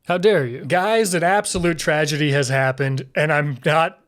How dare you? Guys, an absolute tragedy has happened, and I'm not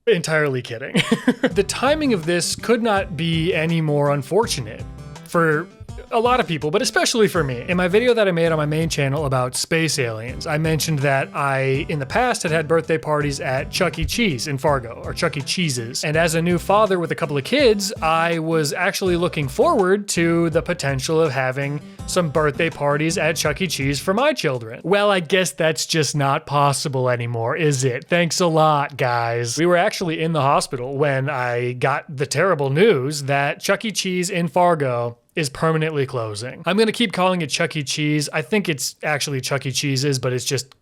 entirely kidding. The timing of this could not be any more unfortunate for a lot of people, but especially for me. In my video that I made on my main channel about space aliens, I mentioned that I, in the past, had birthday parties at Chuck E. Cheese in Fargo, or Chuck E. Cheese's. And as a new father with a couple of kids, I was actually looking forward to the potential of having some birthday parties at Chuck E. Cheese for my children. Well, I guess that's just not possible anymore, is it? Thanks a lot, guys. We were actually in the hospital when I got the terrible news that Chuck E. Cheese in Fargo is permanently closing. I'm gonna keep calling it Chuck E. Cheese. I think it's actually Chuck E. Cheese's, but it's just,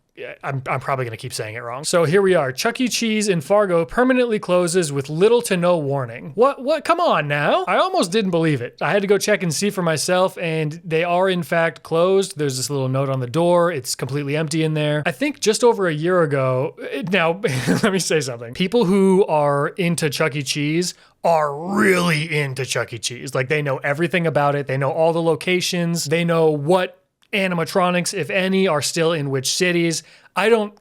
I'm probably gonna keep saying it wrong. So here we are. Chuck E. Cheese in Fargo permanently closes with little to no warning. What? Come on now. I almost didn't believe it. I had to go check and see for myself, and they are in fact closed. There's this little note on the door. It's completely empty in there. I think just over a year ago, now, let me say something. People who are into Chuck E. Cheese are really into Chuck E. Cheese. Like, they know everything about it. They know all the locations. They know what animatronics, if any, are still in which cities. I don't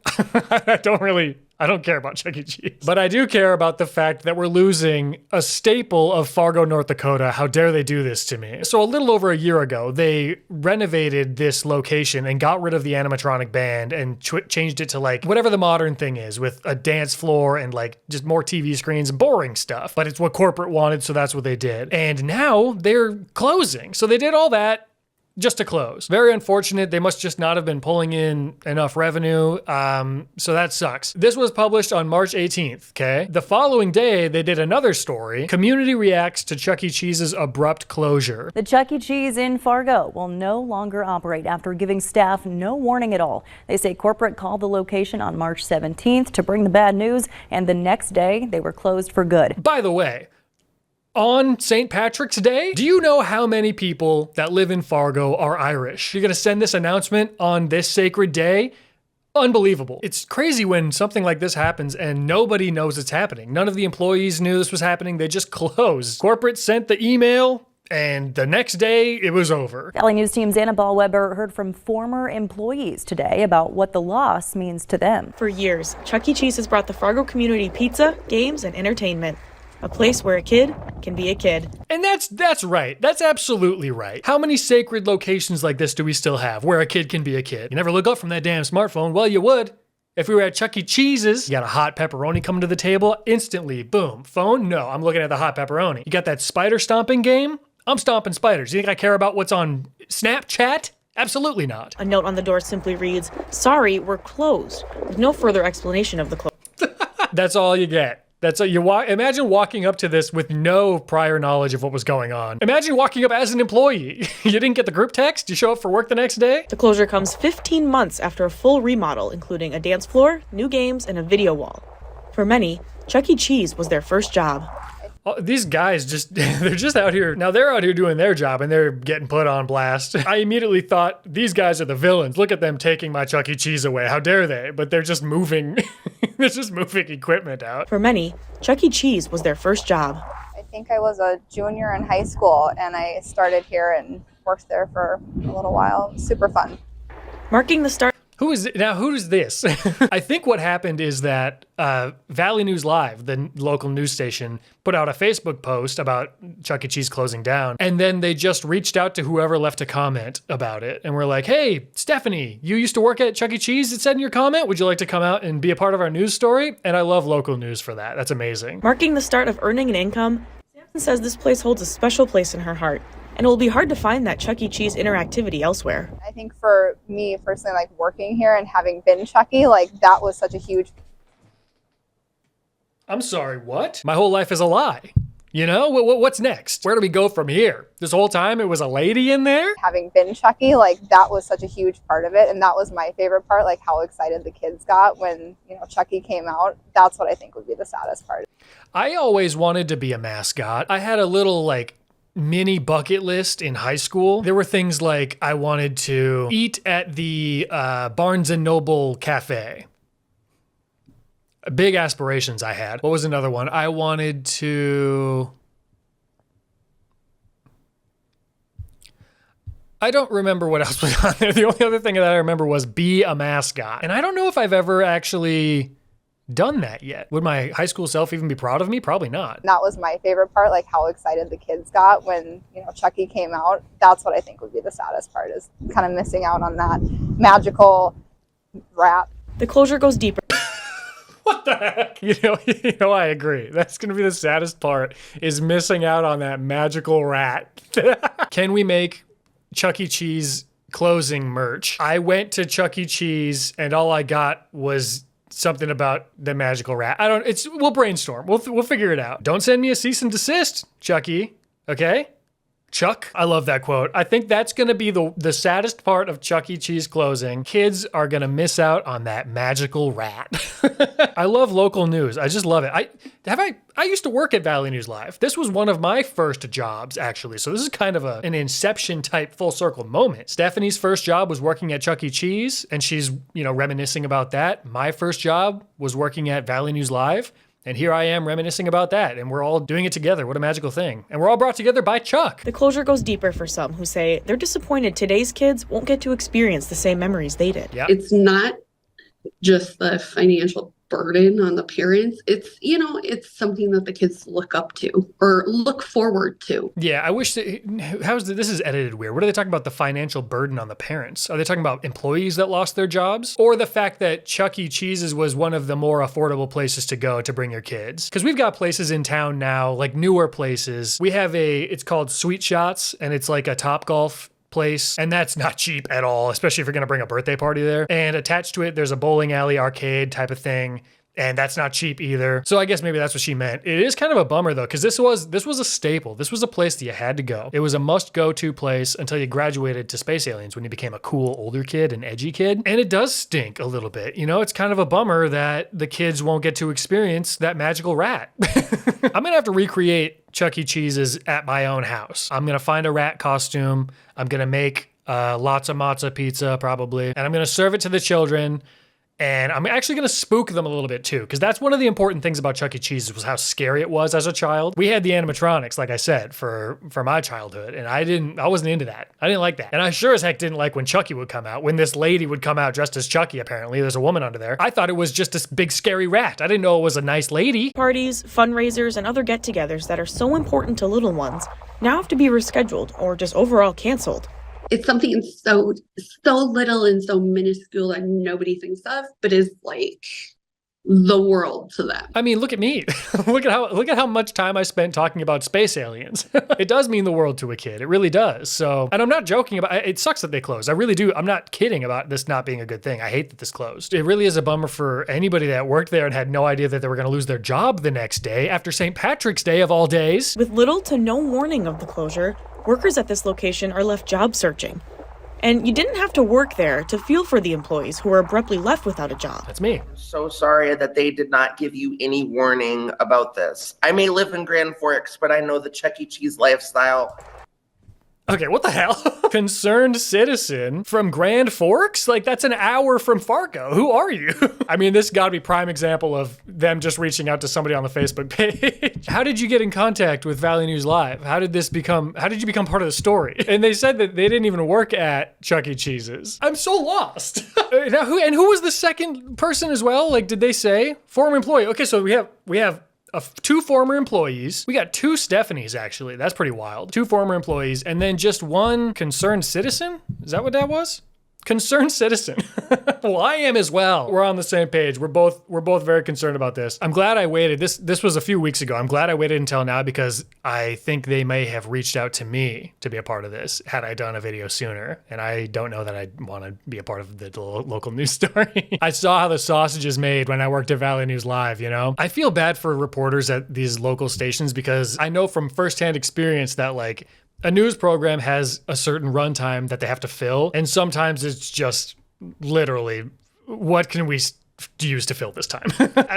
care about Chuck E. Cheese. But I do care about the fact that we're losing a staple of Fargo, North Dakota. How dare they do this to me? So a little over a year ago, they renovated this location and got rid of the animatronic band and changed it to like whatever the modern thing is, with a dance floor and like just more TV screens, boring stuff. But it's what corporate wanted, so that's what they did. And now they're closing. So they did all that just to close. Very unfortunate. They must just not have been pulling in enough revenue. So that sucks. This was published on March 18th, okay? The following day, they did another story. Community reacts to Chuck E. Cheese's abrupt closure. The Chuck E. Cheese in Fargo will no longer operate after giving staff no warning at all. They say corporate called the location on March 17th to bring the bad news, and the next day they were closed for good. By the way, on St. Patrick's Day, do you know how many people that live in Fargo are Irish? You're gonna send this announcement on this sacred day? Unbelievable. It's crazy when something like this happens and nobody knows it's happening. None of the employees knew this was happening. They just closed. Corporate sent the email, and the next day it was over. Valley News Team's Annabelle Weber heard from former employees today about what the loss means to them. For years, Chuck E. Cheese has brought the Fargo community pizza, games, and entertainment. A place where a kid can be a kid. And that's right. That's absolutely right. How many sacred locations like this do we still have where a kid can be a kid? You never look up from that damn smartphone. Well, you would. If we were at Chuck E. Cheese's, you got a hot pepperoni coming to the table, instantly, boom. Phone? No, I'm looking at the hot pepperoni. You got that spider stomping game? I'm stomping spiders. You think I care about what's on Snapchat? Absolutely not. A note on the door simply reads, "Sorry, we're closed," with no further explanation of the close. That's all you get. That's a, imagine walking up to this with no prior knowledge of what was going on. Imagine walking up as an employee. You didn't get the group text? You show up for work the next day? The closure comes 15 months after a full remodel, including a dance floor, new games, and a video wall. For many, Chuck E. Cheese was their first job. These guys they're just out here. Now they're out here doing their job and they're getting put on blast. I immediately thought, these guys are the villains. Look at them taking my Chuck E. Cheese away. How dare they? But they're just moving, they're just moving equipment out. For many, Chuck E. Cheese was their first job. I think I was a junior in high school and I started here and worked there for a little while. Super fun. Marking the start. Who is this? I think what happened is that Valley News Live, the local news station, put out a Facebook post about Chuck E. Cheese closing down, and then they just reached out to whoever left a comment about it, and we're like, "Hey, Stephanie, you used to work at Chuck E. Cheese. It said in your comment, would you like to come out and be a part of our news story?" And I love local news for that. That's amazing. Marking the start of earning an income, Samson says this place holds a special place in her heart, and it will be hard to find that Chuck E. Cheese interactivity elsewhere. I think for me personally, like working here and having been Chucky, like that was such a huge... I'm sorry, what? My whole life is a lie. You know, what's next? Where do we go from here? This whole time it was a lady in there? Having been Chucky, like that was such a huge part of it. And that was my favorite part, like how excited the kids got when, you know, Chucky came out. That's what I think would be the saddest part. I always wanted to be a mascot. I had a little like mini bucket list in high school. There were things like I wanted to eat at the Barnes & Noble Cafe. Big aspirations I had. What was another one? I wanted to... I don't remember what else was on there. The only other thing that I remember was be a mascot. And I don't know if I've ever actually done that yet. Would my high school self even be proud of me? Probably not. That was my favorite part, like how excited the kids got when, Chucky came out. That's what I think would be the saddest part, is kind of missing out on that magical rat. The closure goes deeper. What the heck? I agree. That's going to be the saddest part, is missing out on that magical rat. Can we make Chuck E. Cheese closing merch? I went to Chuck E. Cheese and all I got was something about the magical rat. We'll brainstorm. We'll figure it out. Don't send me a cease and desist, Chuck E. Okay? Chuck. I love that quote. I think that's going to be the saddest part of Chuck E. Cheese closing. Kids are going to miss out on that magical rat. I love local news. I just love it. I used to work at Valley News Live. This was one of my first jobs, actually. So this is kind of an Inception type full circle moment. Stephanie's first job was working at Chuck E. Cheese, and she's, reminiscing about that. My first job was working at Valley News Live. And here I am reminiscing about that, and we're all doing it together. What a magical thing. And we're all brought together by Chuck. The closure goes deeper for some, who say they're disappointed today's kids won't get to experience the same memories they did. Yep. It's not just the financial burden on the parents. It's something that the kids look up to or look forward to. Yeah, I wish this is edited weird. What are they talking about, the financial burden on the parents? Are they talking about employees that lost their jobs? Or the fact that Chuck E. Cheese's was one of the more affordable places to go to bring your kids? Because we've got places in town now, like newer places. We have it's called Sweet Shots, and it's like a Topgolf place, and that's not cheap at all, especially if you're going to bring a birthday party there. And attached to it, there's a bowling alley arcade type of thing, and that's not cheap either. So I guess maybe that's what she meant. It is kind of a bummer though, because this was a staple. This was a place that you had to go. It was a must-go-to place until you graduated to Space Aliens, when you became a cool older kid, an edgy kid. And it does stink a little bit. It's kind of a bummer that the kids won't get to experience that magical rat. I'm gonna have to recreate Chuck E. Cheese's at my own house. I'm gonna find a rat costume. I'm gonna make lots of matzo pizza probably, and I'm gonna serve it to the children. And I'm actually going to spook them a little bit too, because that's one of the important things about Chuck E. Cheese was how scary it was as a child. We had the animatronics, like I said, for my childhood, and I wasn't into that. I didn't like that. And I sure as heck didn't like when Chucky would come out, when this lady would come out dressed as Chucky, apparently. There's a woman under there. I thought it was just this big scary rat. I didn't know it was a nice lady. Parties, fundraisers, and other get-togethers that are so important to little ones now have to be rescheduled or just overall canceled. It's something so little and so minuscule that nobody thinks of, but is like the world to them. I mean, look at me. look at how much time I spent talking about space aliens. It does mean the world to a kid. It really does. So, and I'm not joking about it. Sucks that they closed. I really do. I'm not kidding about this not being a good thing. I hate that this closed. It really is a bummer for anybody that worked there and had no idea that they were going to lose their job the next day after St. Patrick's Day of all days. With little to no warning of the closure, workers at this location are left job searching. And you didn't have to work there to feel for the employees who were abruptly left without a job. That's me. So sorry that they did not give you any warning about this. I may live in Grand Forks, but I know the Chuck E. Cheese lifestyle. Okay, what the hell? Concerned citizen from Grand Forks? Like, that's an hour from Fargo. Who are you? I mean, this gotta be prime example of them just reaching out to somebody on the Facebook page. How did you get in contact with Valley News Live? How did you become part of the story? And they said that they didn't even work at Chuck E. Cheese's. I'm so lost. Now, who was the second person as well? Like, did they say? Former employee. Okay, so we have two former employees. We got two Stephanies, actually. That's pretty wild. Two former employees, and then just one concerned citizen? Is that what that was? Concerned citizen. Well, I am as well. We're on the same page. We're both very concerned about this. I'm glad I waited. This was a few weeks ago. I'm glad I waited until now because I think they may have reached out to me to be a part of this had I done a video sooner. And I don't know that I want to be a part of the local news story. I saw how the sausage is made when I worked at Valley News Live, I feel bad for reporters at these local stations because I know from firsthand experience that like a news program has a certain runtime that they have to fill. And sometimes it's just literally, what can we use to fill this time.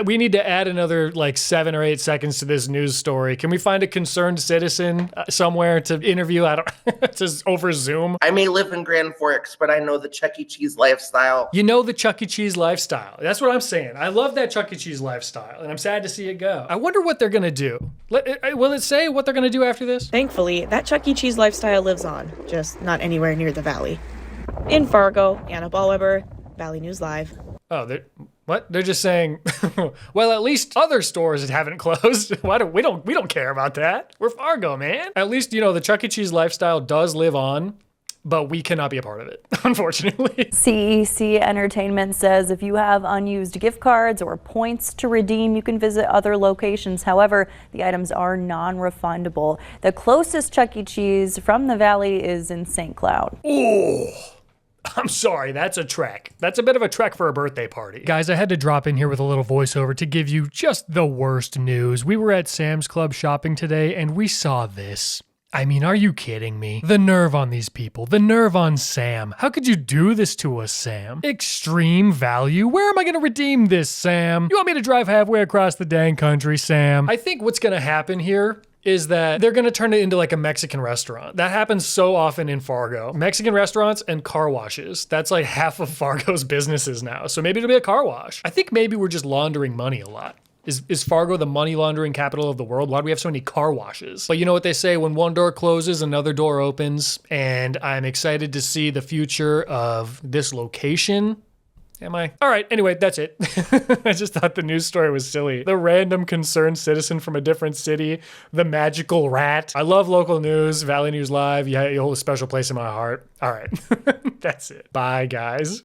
We need to add another like 7 or 8 seconds to this news story. Can we find a concerned citizen somewhere to interview? I don't, just over Zoom. I may live in Grand Forks, but I know the Chuck E. Cheese lifestyle. You know the Chuck E. Cheese lifestyle. That's what I'm saying. I love that Chuck E. Cheese lifestyle, and I'm sad to see it go. I wonder what they're gonna do. Will it say what they're gonna do after this? Thankfully, that Chuck E. Cheese lifestyle lives on, just not anywhere near the valley. In Fargo, Anna Ballweber, Valley News Live. Oh, what? They're just saying, well, at least other stores haven't closed. We don't care about that. We're Fargo, man. At least, the Chuck E. Cheese lifestyle does live on, but we cannot be a part of it, unfortunately. CEC Entertainment says if you have unused gift cards or points to redeem, you can visit other locations. However, the items are non-refundable. The closest Chuck E. Cheese from the valley is in St. Cloud. Oh, I'm sorry, that's a trek. That's a bit of a trek for a birthday party. Guys, I had to drop in here with a little voiceover to give you just the worst news. We were at Sam's Club shopping today and we saw this. I mean, are you kidding me? The nerve on these people. The nerve on Sam. How could you do this to us, Sam? Extreme value? Where am I going to redeem this, Sam? You want me to drive halfway across the dang country, Sam? I think what's going to happen here is that they're going to turn it into like a Mexican restaurant. That happens so often in Fargo. Mexican restaurants and car washes. That's like half of Fargo's businesses now. So maybe it'll be a car wash. I think maybe we're just laundering money a lot. Is Fargo the money laundering capital of the world? Why do we have so many car washes? But you know what they say, when one door closes, another door opens. And I'm excited to see the future of this location. Am I? All right, anyway, that's it. I just thought the news story was silly. The random concerned citizen from a different city, the magical rat. I love local news, Valley News Live. You hold a special place in my heart. All right, that's it. Bye, guys.